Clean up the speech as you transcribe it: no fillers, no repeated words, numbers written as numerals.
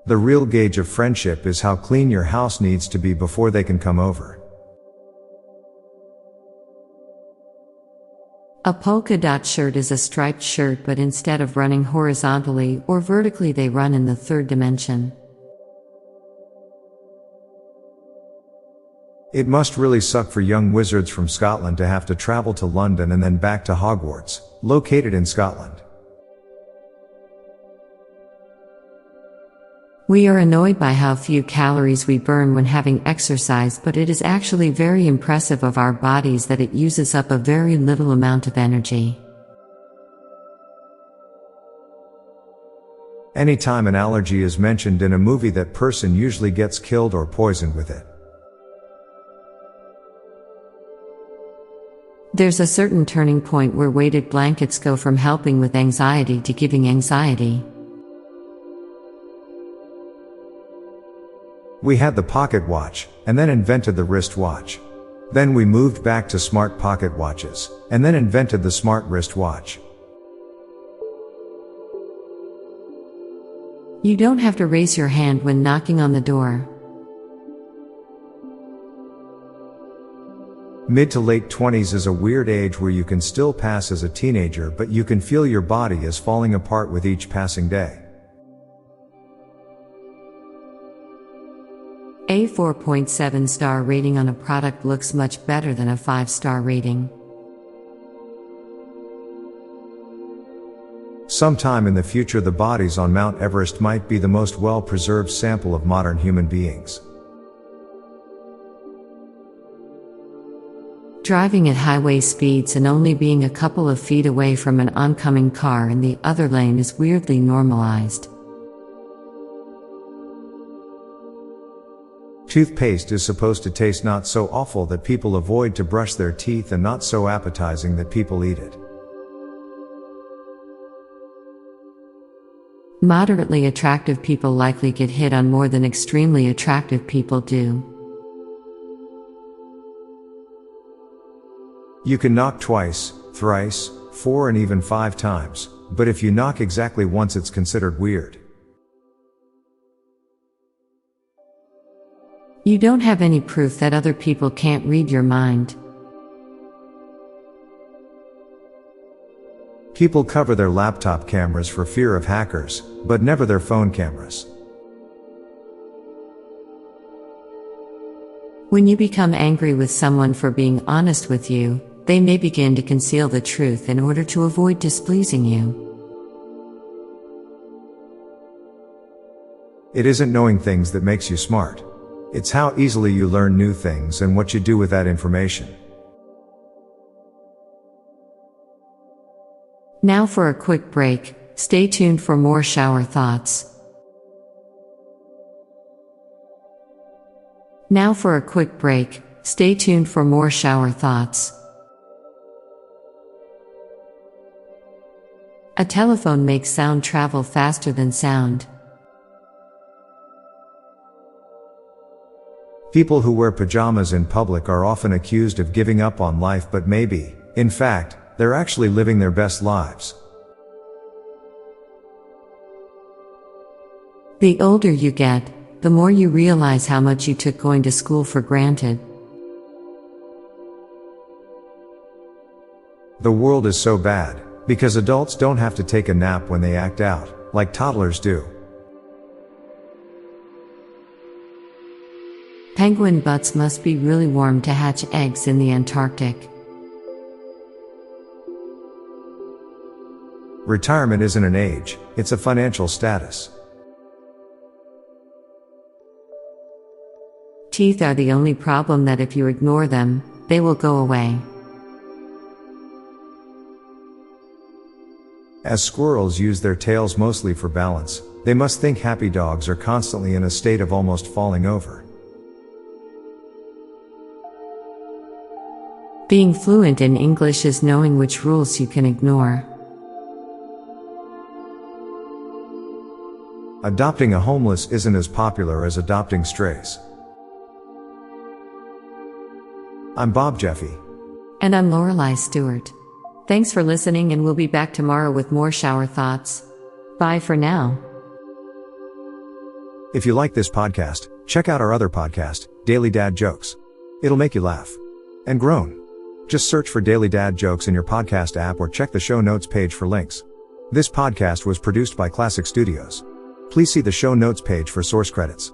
The real gauge of friendship is how clean your house needs to be before they can come over. A polka dot shirt is a striped shirt, but instead of running horizontally or vertically, they run in the third dimension. It must really suck for young wizards from Scotland to have to travel to London and then back to Hogwarts, located in Scotland. We are annoyed by how few calories we burn when having exercise, but it is actually very impressive of our bodies that it uses up a very little amount of energy. Anytime an allergy is mentioned in a movie, that person usually gets killed or poisoned with it. There's a certain turning point where weighted blankets go from helping with anxiety to giving anxiety. We had the pocket watch, and then invented the wrist watch. Then we moved back to smart pocket watches, and then invented the smart wrist watch. You don't have to raise your hand when knocking on the door. Mid to late 20s is a weird age where you can still pass as a teenager, but you can feel your body is falling apart with each passing day. A 4.7-star rating on a product looks much better than a 5-star rating. Sometime in the future, the bodies on Mount Everest might be the most well-preserved sample of modern human beings. Driving at highway speeds and only being a couple of feet away from an oncoming car in the other lane is weirdly normalized. Toothpaste is supposed to taste not so awful that people avoid to brush their teeth, and not so appetizing that people eat it. Moderately attractive people likely get hit on more than extremely attractive people do. You can knock twice, thrice, 4 and even 5 times, but if you knock exactly once, it's considered weird. You don't have any proof that other people can't read your mind. People cover their laptop cameras for fear of hackers, but never their phone cameras. When you become angry with someone for being honest with you, they may begin to conceal the truth in order to avoid displeasing you. It isn't knowing things that makes you smart. It's how easily you learn new things and what you do with that information. Now for a quick break. Stay tuned for more shower thoughts. Now for a quick break. Stay tuned for more shower thoughts. A telephone makes sound travel faster than sound. People who wear pajamas in public are often accused of giving up on life, but maybe, in fact, they're actually living their best lives. The older you get, the more you realize how much you took going to school for granted. The world is so bad, because adults don't have to take a nap when they act out, like toddlers do. Penguin butts must be really warm to hatch eggs in the Antarctic. Retirement isn't an age, it's a financial status. Teeth are the only problem that if you ignore them, they will go away. As squirrels use their tails mostly for balance, they must think happy dogs are constantly in a state of almost falling over. Being fluent in English is knowing which rules you can ignore. Adopting a homeless isn't as popular as adopting strays. I'm Bob Jeffy. And I'm Lorelei Stewart. Thanks for listening, and we'll be back tomorrow with more shower thoughts. Bye for now. If you like this podcast, check out our other podcast, Daily Dad Jokes. It'll make you laugh. And groan. Just search for Daily Dad Jokes in your podcast app or check the show notes page for links. This podcast was produced by Klassic Studios. Please see the show notes page for source credits.